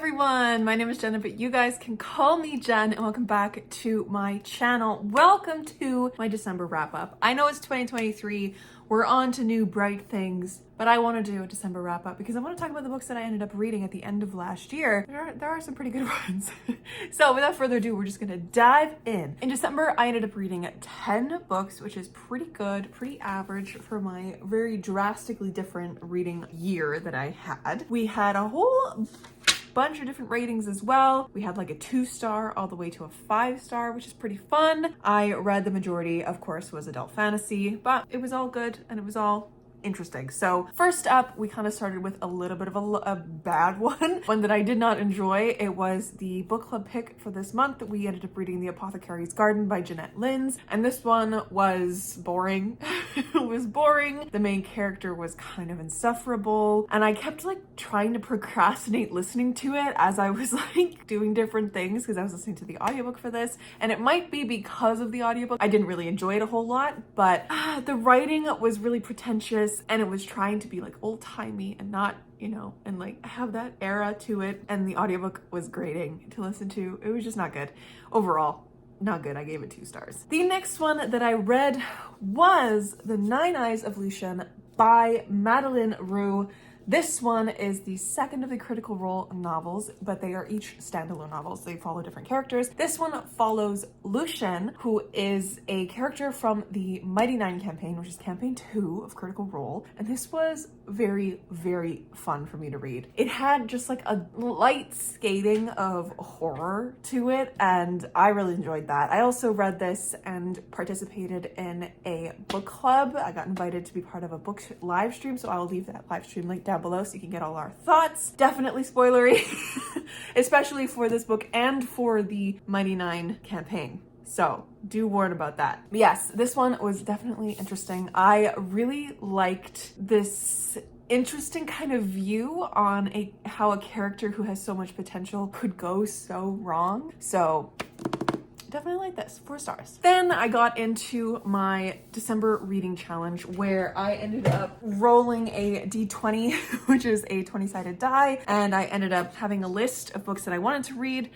everyone, my name is Jenna, but you guys can call me Jen, and welcome back to my channel. Welcome to my December wrap up. I know it's 2023, we're on to new bright things, but I want to do a December wrap up because I want to talk about the books that I ended up reading at the end of last year. There are some pretty good ones. So without further ado, we're just gonna dive in. In December, I ended up reading 10 books, which is pretty good, pretty average for my very drastically different reading year that I had. We had a whole bunch of different ratings as well. We had like a 2-star all the way to a 5-star, which is pretty fun. I read the majority, of course, was adult fantasy, but it was all good and it was all interesting. So first up, we kind of started with a little bit of a bad one that I did not enjoy. It was the book club pick for this month. We ended up reading The Apothecary's Garden by Jeanette Linz, and this one was boring. It was boring. The main character was kind of insufferable, and I kept like trying to procrastinate listening to it as I was like doing different things because I was listening to the audiobook for this, and it might be because of the audiobook I didn't really enjoy it a whole lot, but the writing was really pretentious and it was trying to be like old-timey and not, you know, and like have that era to it, and the audiobook was grating to listen to. It was just not good. Overall, not good. I gave it 2 stars. The next one that I read was The Nine Eyes of Lucian by Madeleine Roux. This one is the second of the Critical Role novels, but they are each standalone novels. They follow different characters. This one follows Lucian, who is a character from the Mighty Nine campaign, which is campaign 2 of Critical Role. And this was very, very fun for me to read. It had just like a light skating of horror to it, and I really enjoyed that. I also read this and participated in a book club. I got invited to be part of a book live stream, so I will leave that live stream link down below so you can get all our thoughts. Definitely spoilery, especially for this book and for the Mighty Nine campaign. So do warn about that. But yes, this one was definitely interesting. I really liked this interesting kind of view on how a character who has so much potential could go so wrong. So definitely like this, 4 stars. Then I got into my December reading challenge where I ended up rolling a D20, which is a 20-sided die, and I ended up having a list of books that I wanted to read,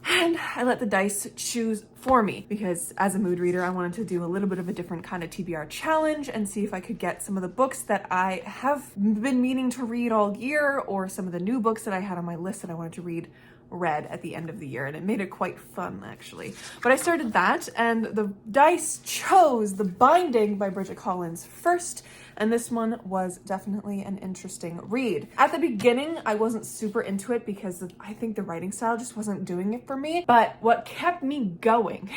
and I let the dice choose for me because as a mood reader, I wanted to do a little bit of a different kind of TBR challenge and see if I could get some of the books that I have been meaning to read all year, or some of the new books that I had on my list that I wanted to read at the end of the year, and it made it quite fun actually. But I started that, and the dice chose The Binding by Bridget Collins first, and this one was definitely an interesting read. At the beginning, I wasn't super into it because I think the writing style just wasn't doing it for me, but what kept me going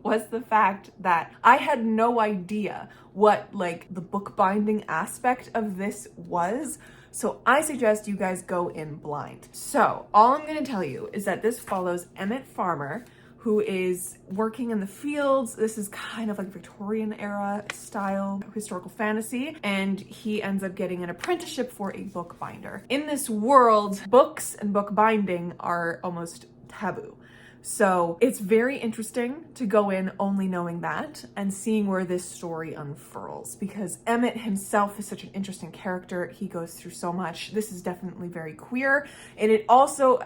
was the fact that I had no idea what like the bookbinding aspect of this was. So I suggest you guys go in blind. So all I'm gonna tell you is that this follows Emmett Farmer, who is working in the fields. This is kind of like Victorian era style historical fantasy, and he ends up getting an apprenticeship for a bookbinder. In this world, books and bookbinding are almost taboo. So it's very interesting to go in only knowing that and seeing where this story unfurls, because Emmett himself is such an interesting character. He goes through so much. This is definitely very queer, and it also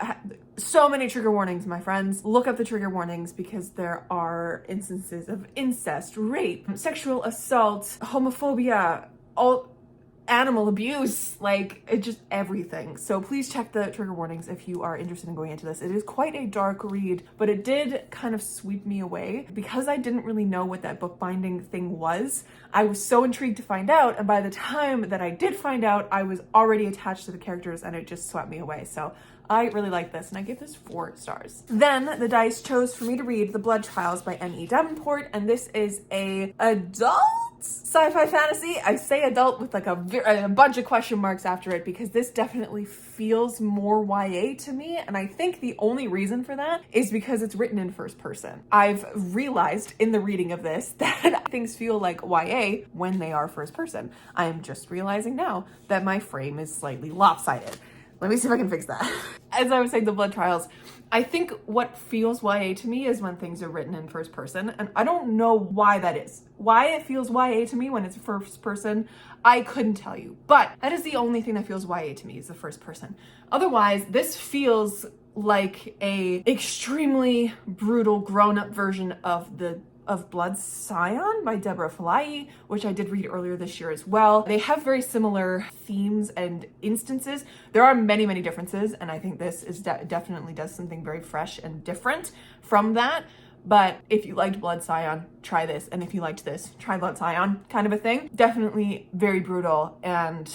so many trigger warnings, my friends. Look up the trigger warnings because there are instances of incest, rape, sexual assault, homophobia, animal abuse, like it just everything. So please check the trigger warnings if you are interested in going into this. It is quite a dark read, but it did kind of sweep me away because I didn't really know what that bookbinding thing was. I was so intrigued to find out, and by the time that I did find out, I was already attached to the characters and it just swept me away. So I really like this, and I give this 4 stars. Then the dice chose for me to read The Blood Trials by N.E. Davenport, and this is a adult sci-fi fantasy. I say adult with like a bunch of question marks after it because this definitely feels more YA to me, and I think the only reason for that is because it's written in first person. I've realized in the reading of this that things feel like YA when they are first person. I am just realizing now that my frame is slightly lopsided. Let me see if I can fix that. As I was saying, the blood trials, I think what feels YA to me is when things are written in first person, and I don't know why that is. Why it feels YA to me when it's first person, I couldn't tell you. But that is the only thing that feels YA to me, is the first person. Otherwise, this feels like a extremely brutal grown-up version of Blood Scion by Deborah Falahi, which I did read earlier this year as well. They have very similar themes and instances. There are many, many differences, and I think this is definitely does something very fresh and different from that. But if you liked Blood Scion, try this. And if you liked this, try Blood Scion, kind of a thing. Definitely very brutal. And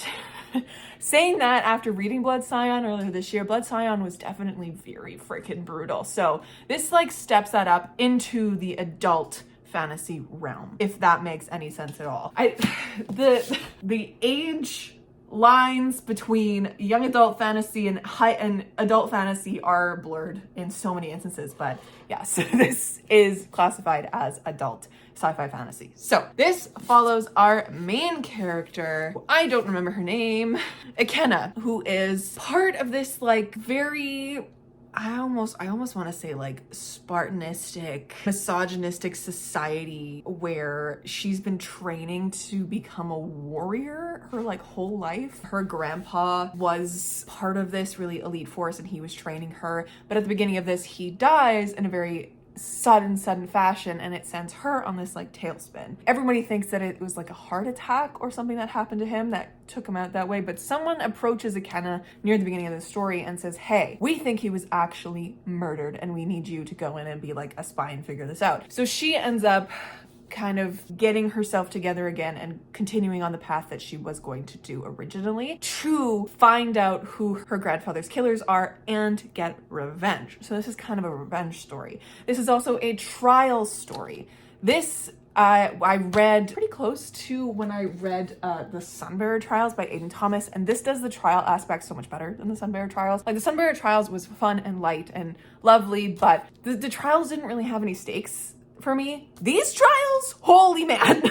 saying that after reading Blood Scion earlier this year, Blood Scion was definitely very freaking brutal. So this like steps that up into the adult fantasy realm, if that makes any sense at all. The age lines between young adult fantasy and adult fantasy are blurred in so many instances, but yes, this is classified as adult sci-fi fantasy. So this follows our main character. I don't remember her name. Ikenna, who is part of this like very, I almost want to say like Spartanistic, misogynistic society where she's been training to become a warrior her like whole life. Her grandpa was part of this really elite force and he was training her. But at the beginning of this, he dies in a very sudden fashion, and it sends her on this like tailspin. Everybody thinks that it was like a heart attack or something that happened to him that took him out that way, but someone approaches Ikenna near the beginning of the story and says, hey, we think he was actually murdered and we need you to go in and be like a spy and figure this out. So she ends up kind of getting herself together again and continuing on the path that she was going to do originally to find out who her grandfather's killers are and get revenge. So this is kind of a revenge story. This is also a trial story. This I read pretty close to when I read the Sunbearer Trials by Aiden Thomas, and this does the trial aspect so much better than the Sunbearer Trials. Like the Sunbearer Trials was fun and light and lovely, but the trials didn't really have any stakes for me. These trials, holy man,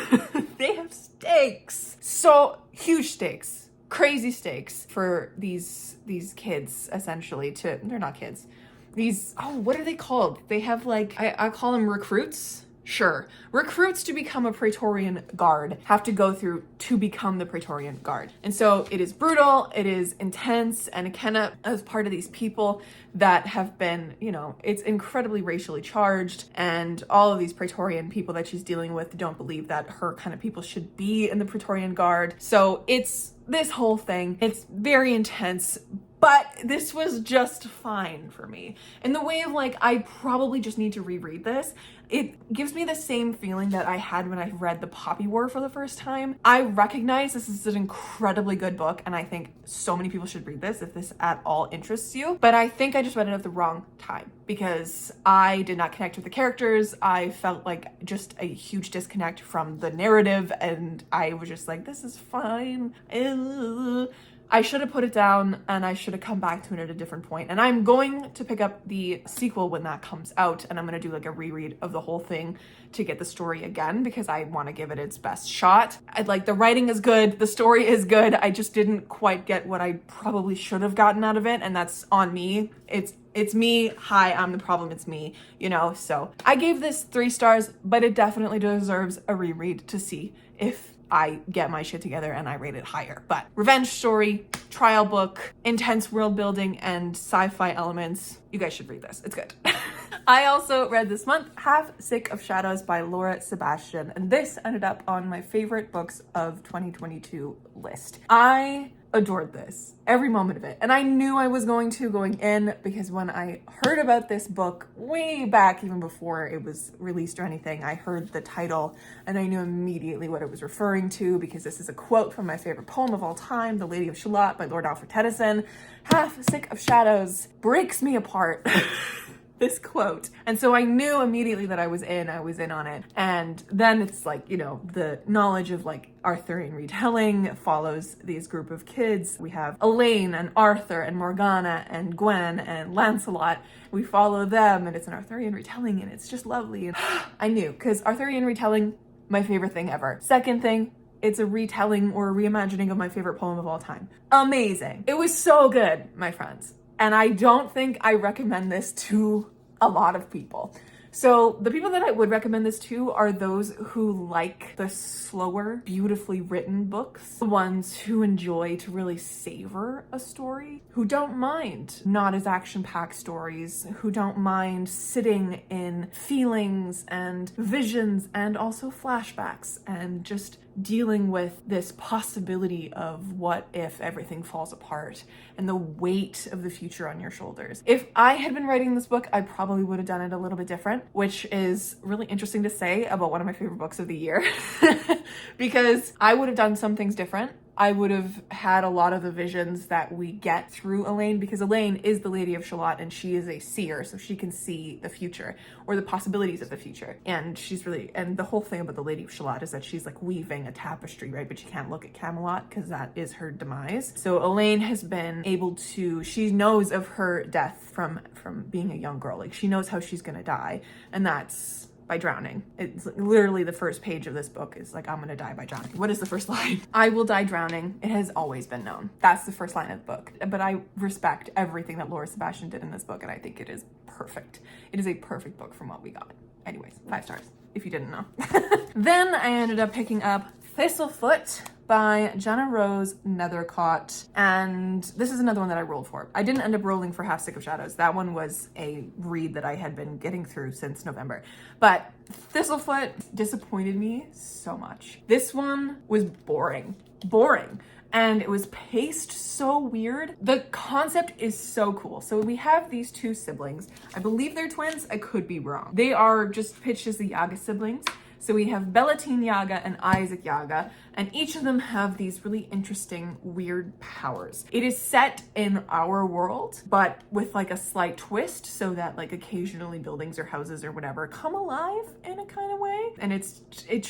they have stakes. So huge stakes, crazy stakes for these kids, essentially. They're not kids. What are they called? They have like, I call them recruits. Sure. Recruits to become a Praetorian Guard have to go through to become the Praetorian Guard. And so it is brutal, it is intense, and Ikenna is part of these people that have been, it's incredibly racially charged, and all of these Praetorian people that she's dealing with don't believe that her kind of people should be in the Praetorian Guard. So it's this whole thing. It's very intense, but this was just fine for me. In the way of like, I probably just need to reread this. It gives me the same feeling that I had when I read The Poppy War for the first time. I recognize this is an incredibly good book, and I think so many people should read this if this at all interests you. But I think I just read it at the wrong time because I did not connect with the characters. I felt like just a huge disconnect from the narrative, and I was just like, this is fine. I should have put it down and I should have come back to it at a different point. And I'm going to pick up the sequel when that comes out, and I'm going to do like a reread of the whole thing to get the story again because I want to give it its best shot. The writing is good, the story is good. I just didn't quite get what I probably should have gotten out of it, and that's on me. It's me. Hi, I'm the problem. It's me, So I gave this 3 stars, but it definitely deserves a reread to see if I get my shit together and I rate it higher. But revenge story, trial book, intense world building, and sci-fi elements. You guys should read this. It's good. I also read this month Half Sick of Shadows by Laura Sebastian, and this ended up on my favorite books of 2022 list. I adored this, every moment of it. And I knew I was going in because when I heard about this book way back, even before it was released or anything, I heard the title and I knew immediately what it was referring to because this is a quote from my favorite poem of all time, The Lady of Shalott by Lord Alfred Tennyson. Half Sick of Shadows breaks me apart. This quote. And so I knew immediately that I was in on it. And then it's like, the knowledge of like Arthurian retelling follows these group of kids. We have Elaine and Arthur and Morgana and Gwen and Lancelot. We follow them and it's an Arthurian retelling and it's just lovely. And I knew, because Arthurian retelling, my favorite thing ever. Second thing, it's a retelling or a reimagining of my favorite poem of all time. Amazing. It was so good, my friends. And I don't think I recommend this to a lot of people. So the people that I would recommend this to are those who like the slower, beautifully written books, the ones who enjoy to really savor a story, who don't mind not as action-packed stories, who don't mind sitting in feelings and visions and also flashbacks and just dealing with this possibility of what if everything falls apart and the weight of the future on your shoulders. If I had been writing this book, I probably would have done it a little bit different, which is really interesting to say about one of my favorite books of the year because I would have done some things different. I would have had a lot of the visions that we get through Elaine, because Elaine is the Lady of Shalott and she is a seer, so she can see the future or the possibilities of the future. And and the whole thing about the Lady of Shalott is that she's like weaving a tapestry, right? But she can't look at Camelot because that is her demise. So Elaine has been able to, she knows of her death from being a young girl. Like she knows how she's gonna die, and that's by drowning. It's literally the first page of this book is like, I'm gonna die by drowning. What is the first line? I will die drowning. It has always been known. That's the first line of the book. But I respect everything that Laura Sebastian did in this book, and I think it is perfect. It is a perfect book from what we got. Anyways, 5 stars, if you didn't know. Then I ended up picking up Thistle Foot by Jenna Rose Nethercott, and this is another one that I rolled for. I didn't end up rolling for Half Sick of Shadows. That one was a read that I had been getting through since November. But Thistle Foot disappointed me so much. This one was boring. And it was paced so weird. The concept is so cool. So we have these 2 siblings. I believe they're twins. I could be wrong. They are just pitched as the Yaga siblings. So we have Bellatine Yaga and Isaac Yaga, and each of them have these really interesting, weird powers. It is set in our world, but with like a slight twist, so that like occasionally buildings or houses or whatever come alive in a kind of way. And it's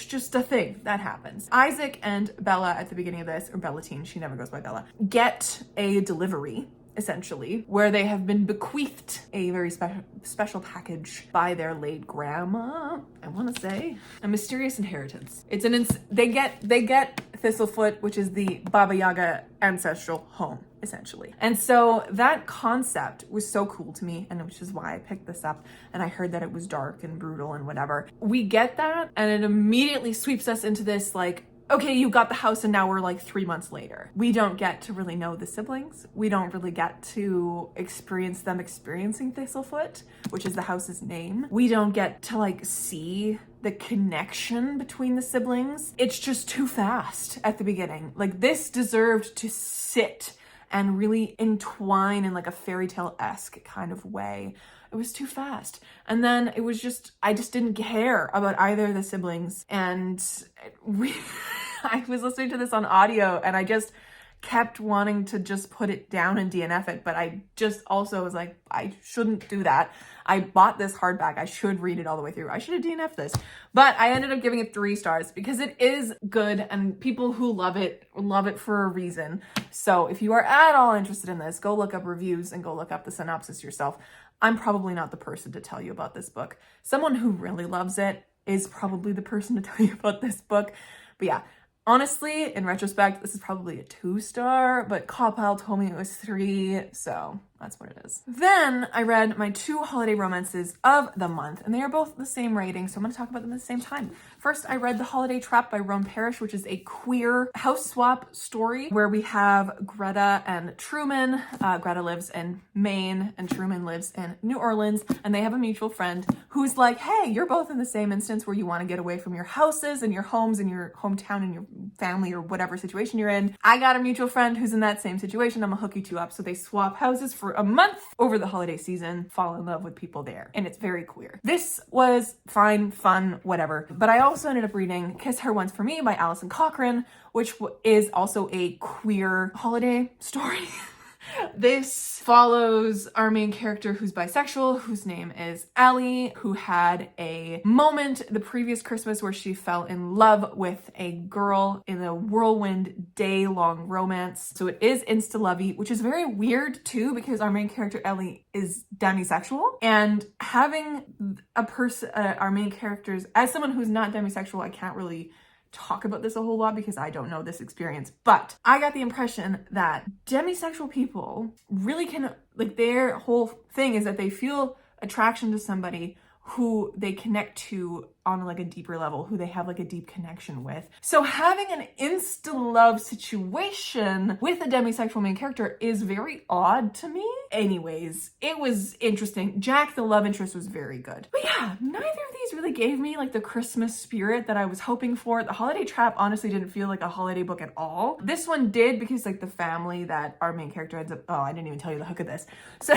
just a thing that happens. Isaac and Bella at the beginning of this, or Bellatine, she never goes by Bella, get a delivery, essentially, where they have been bequeathed a very special package by their late grandma, I want to say. A mysterious inheritance. It's they get Thistlefoot, which is the Baba Yaga ancestral home, essentially. And so that concept was so cool to me, and which is why I picked this up, and I heard that it was dark and brutal and whatever. We get that, and it immediately sweeps us into this like, okay, you got the house and now we're like 3 months later. We don't get to really know the siblings. We don't really get to experience them experiencing Thistlefoot, which is the house's name. We don't get to like see the connection between the siblings. It's just too fast at the beginning. Like this deserved to sit and really entwine in like a fairy tale-esque kind of way. It was too fast. And then it was just, I just didn't care about either of the siblings. And I was listening to this on audio and I just kept wanting to just put it down and DNF it. But I just also was like, I shouldn't do that. I bought this hardback. I should read it all the way through. I should have DNF'd this. But I ended up giving it 3 stars because it is good and people who love it for a reason. So if you are at all interested in this, go look up reviews and go look up the synopsis yourself. I'm probably not the person to tell you about this book. Someone who really loves it is probably the person to tell you about this book. But yeah, honestly, in retrospect, this is probably a 2-star, but Copile told me it was 3, so that's what it is. Then I read my 2 holiday romances of the month, and they are both the same rating, so I'm going to talk about them at the same time. First, I read The Holiday Trap by Roan Parrish, which is a queer house swap story where we have Greta and Truman. Greta lives in Maine and Truman lives in New Orleans, and they have a mutual friend who's like, hey, you're both in the same instance where you want to get away from your houses and your homes and your hometown and your family or whatever situation you're in. I got a mutual friend who's in that same situation. I'm gonna hook you 2 up. So they swap houses for a month over the holiday season, fall in love with people there, and it's very queer. This was fine, fun, whatever. But I also ended up reading Kiss Her Once for Me by Alison Cochrane, which is also a queer holiday story. This follows our main character who's bisexual, whose name is Allie, who had a moment the previous Christmas where she fell in love with a girl in a whirlwind day-long romance. So it is insta-lovey, which is very weird too, because our main character Ellie is demisexual, and having a person, our main characters, as someone who's not demisexual, I can't really talk about this a whole lot because I don't know this experience, but I got the impression that demisexual people really can, like, their whole thing is that they feel attraction to somebody who they connect to on like a deeper level, who they have like a deep connection with. So having an insta love situation with a demisexual main character is very odd to me. Anyways, it was interesting. Jack, the love interest, was very good. But yeah, neither of these really gave me like the Christmas spirit that I was hoping for. The Holiday Trap honestly didn't feel like a holiday book at all. This one did, because like the family that our main character ends up, oh, I didn't even tell you the hook of this. So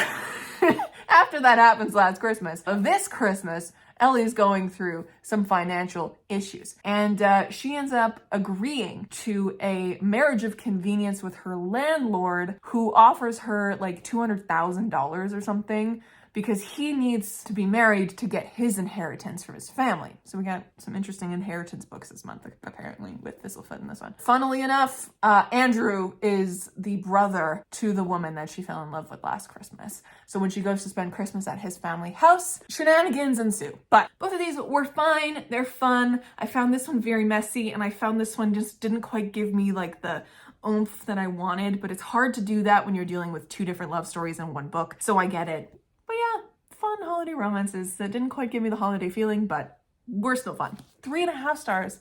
after that happens last Christmas, this Christmas, Ellie's going through some financial issues, and she ends up agreeing to a marriage of convenience with her landlord, who offers her like $200,000 or something, because he needs to be married to get his inheritance from his family. So we got some interesting inheritance books this month, apparently, with Thistle Foot in this one. Funnily enough, Andrew is the brother to the woman that she fell in love with last Christmas. So when she goes to spend Christmas at his family house, shenanigans ensue. But both of these were fine. They're fun. I found this one very messy, and I found this one just didn't quite give me like the oomph that I wanted, but it's hard to do that when you're dealing with two different love stories in one book. So I get it. But yeah, fun holiday romances that didn't quite give me the holiday feeling, but were still fun. 3.5 stars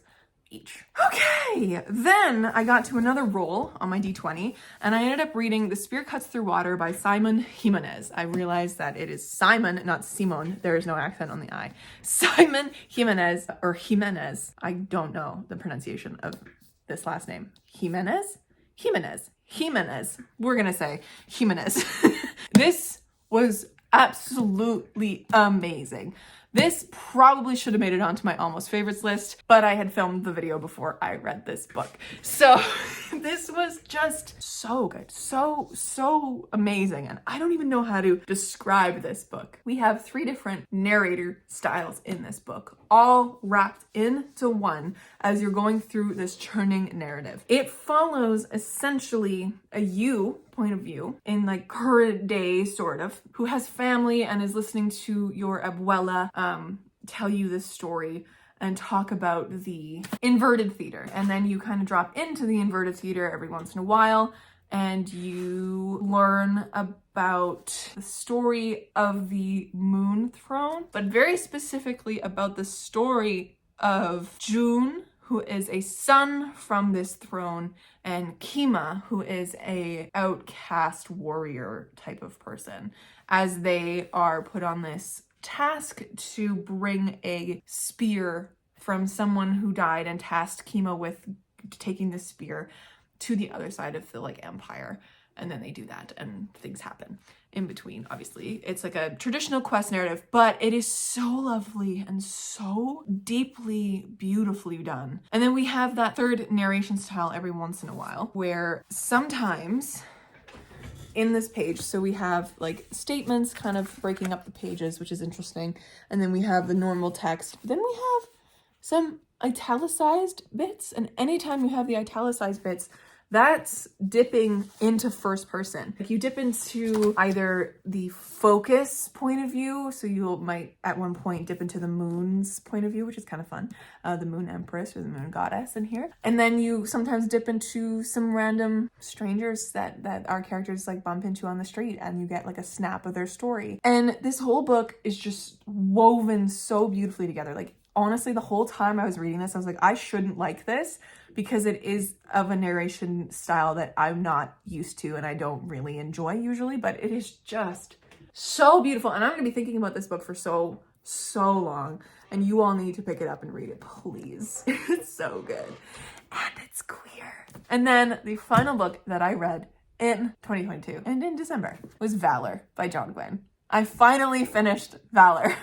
each. Okay, then I got to another roll on my D20, and I ended up reading The Spear Cuts Through Water by Simon Jimenez. I realized that it is Simon, not Simon. There is no accent on the I. Simon Jimenez, or Jimenez. I don't know the pronunciation of this last name. Jimenez? Jimenez. Jimenez. We're gonna say Jimenez. This was absolutely amazing. This probably should have made it onto my almost favorites list, but I had filmed the video before I read this book. So this was just so good. So amazing. And I don't even know how to describe this book. We have 3 different narrator styles in this book, all wrapped into one as you're going through this churning narrative. It follows essentially a you point of view in like current day, sort of, who has family and is listening to your abuela tell you this story and talk about the inverted theater. And then you kind of drop into the inverted theater every once in a while, and you learn about the story of the Moon Throne, but very specifically about the story of June, who is a son from this throne, and Kima, who is a outcast warrior type of person, as they are put on this task to bring a spear from someone who died, and tasked Kima with taking the spear to the other side of the like empire. And then they do that and things happen in between. Obviously, it's like a traditional quest narrative, but it is so lovely and so deeply, beautifully done. And then we have that third narration style every once in a while, where sometimes in this page, so we have like statements kind of breaking up the pages, which is interesting. And then we have the normal text. Then we have some italicized bits. And anytime you have the italicized bits, that's dipping into first person. Like you dip into either the focus point of view, so you might at one point dip into the moon's point of view, which is kind of fun. The moon empress or the moon goddess in here. And then you sometimes dip into some random strangers that our characters like bump into on the street, and you get like a snap of their story. And this whole book is just woven so beautifully together. Like honestly, the whole time I was reading this, I was like, I shouldn't like this, because it is of a narration style that I'm not used to and I don't really enjoy usually, but it is just so beautiful. And I'm going to be thinking about this book for so long, and you all need to pick it up and read it, please. It's so good. And it's queer. And then the final book that I read in 2022 and in December was Valor by John Gwynne. I finally finished Valor.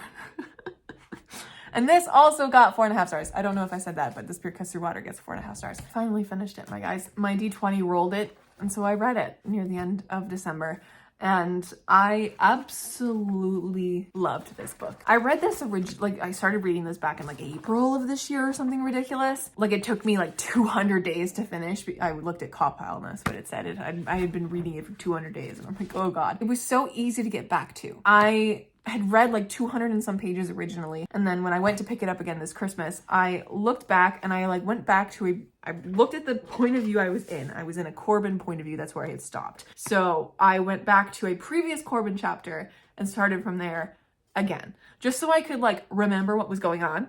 And this also got 4.5 stars. I don't know if I said that, but The Spear Cuts Through Water gets 4.5 stars. Finally finished it, my guys. My D20 rolled it, and so I read it near the end of December. And I absolutely loved this book. I read this I started reading this back in like April of this year or something ridiculous. Like it took me like 200 days to finish. I looked at Copile and that's what it said. I had been reading it for 200 days, and I'm like, oh God. It was so easy to get back to. I had read like 200 and some pages originally. And then when I went to pick it up again this Christmas, I looked back and I like went back to I looked at the point of view I was in. I was in a Corbin point of view. That's where I had stopped. So I went back to a previous Corbin chapter and started from there again, just so I could like remember what was going on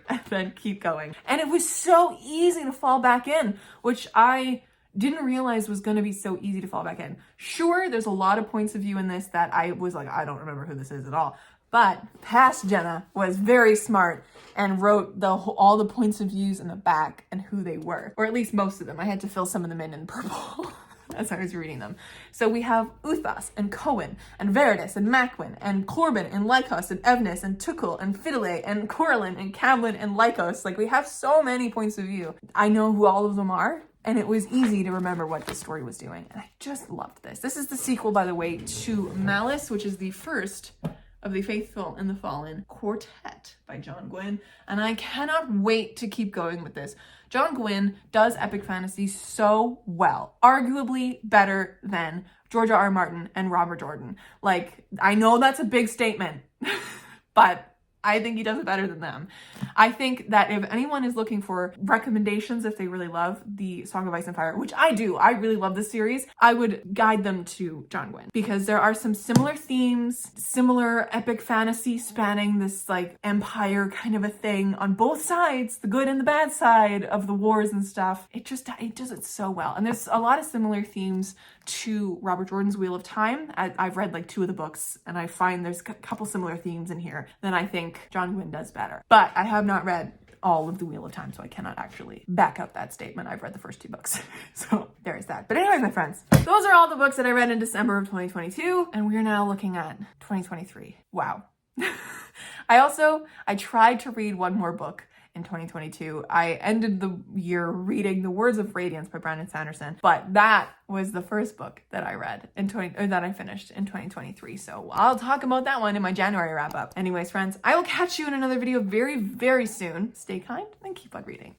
and then keep going. And it was so easy to fall back in, which I didn't realize was going to be so easy to fall back in. Sure, there's a lot of points of view in this that I was like, I don't remember who this is at all. But past Jenna was very smart and wrote all the points of views in the back and who they were, or at least most of them. I had to fill some of them in purple as I was reading them. So we have Uthas and Cohen and Veridus and Macwin and Corbin and Lycos and Evnis and Tukul and Fidele and Corlin and Camlin and Lycos. Like, we have so many points of view. I know who all of them are. And it was easy to remember what the story was doing. And I just loved this. This is the sequel, by the way, to Malice, which is the first of the Faithful and the Fallen quartet by John Gwynne. And I cannot wait to keep going with this. John Gwynne does epic fantasy so well, arguably better than George R. R. Martin and Robert Jordan. Like, I know that's a big statement, but I think he does it better than them. I think that if anyone is looking for recommendations, if they really love the Song of Ice and Fire, which I do, I really love this series, I would guide them to John Gwynne, because there are some similar themes, similar epic fantasy spanning this like empire kind of a thing on both sides, the good and the bad side of the wars and stuff. It does it so well. And there's a lot of similar themes to Robert Jordan's Wheel of Time. I've read like 2 of the books and I find there's a couple similar themes in here that I think John Gwynne does better. But I have not read all of the Wheel of Time, so I cannot actually back up that statement. I've read the first 2 books. So there is that. But anyways, my friends, those are all the books that I read in December of 2022, and we are now looking at 2023. Wow. I tried to read one more book in 2022. I ended the year reading The Words of Radiance by Brandon Sanderson, but that was the first book that I read that I finished in 2023. So I'll talk about that one in my January wrap up. Anyways, friends, I will catch you in another video very, very soon. Stay kind and keep on reading.